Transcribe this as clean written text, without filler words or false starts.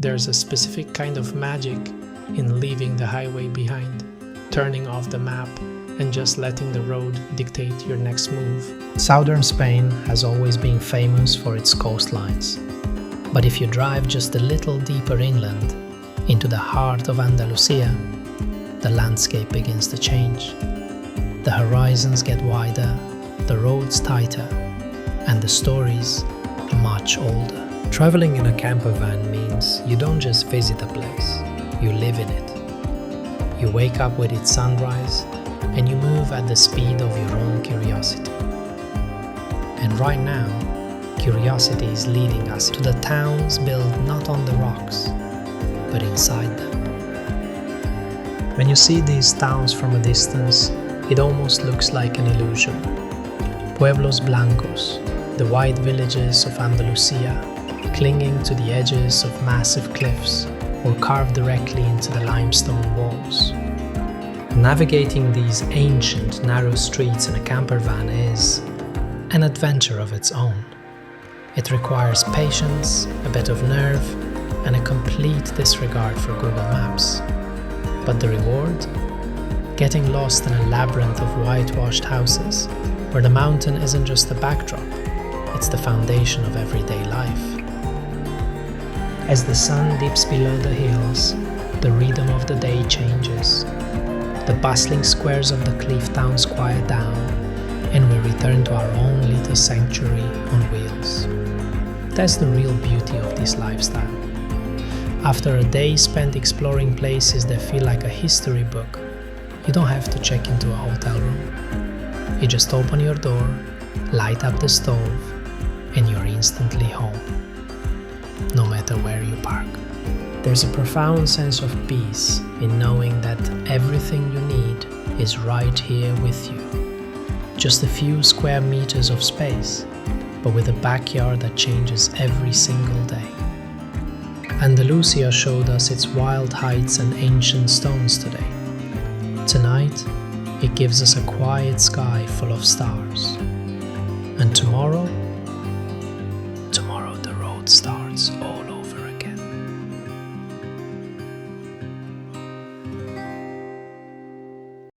There's a specific kind of magic in leaving the highway behind, turning off the map, and just letting the road dictate your next move. Southern Spain has always been famous for its coastlines. But if you drive just a little deeper inland, into the heart of Andalusia, the landscape begins to change. The horizons get wider, the roads tighter, and the stories much older. Traveling in a camper van means you don't just visit a place, you live in it. You wake up with its sunrise, and you move at the speed of your own curiosity. And right now, curiosity is leading us to the towns built not on the rocks, but inside them. When you see these towns from a distance, it almost looks like an illusion. Pueblos Blancos, the white villages of Andalusia, clinging to the edges of massive cliffs or carved directly into the limestone walls. Navigating these ancient, narrow streets in a camper van is an adventure of its own. It requires patience, a bit of nerve, and a complete disregard for Google Maps. But the reward? Getting lost in a labyrinth of whitewashed houses, where the mountain isn't just a backdrop, it's the foundation of everyday life. As the sun dips below the hills, the rhythm of the day changes. The bustling squares of the cliff towns quiet down, and we return to our own little sanctuary on wheels. That's the real beauty of this lifestyle. After a day spent exploring places that feel like a history book, you don't have to check into a hotel room. You just open your door, light up the stove, and you're instantly home, no matter where you park. There's a profound sense of peace in knowing that everything you need is right here with you. Just a few square meters of space, but with a backyard that changes every single day. Andalusia showed us its wild heights and ancient stones today. Tonight, it gives us a quiet sky full of stars. And tomorrow,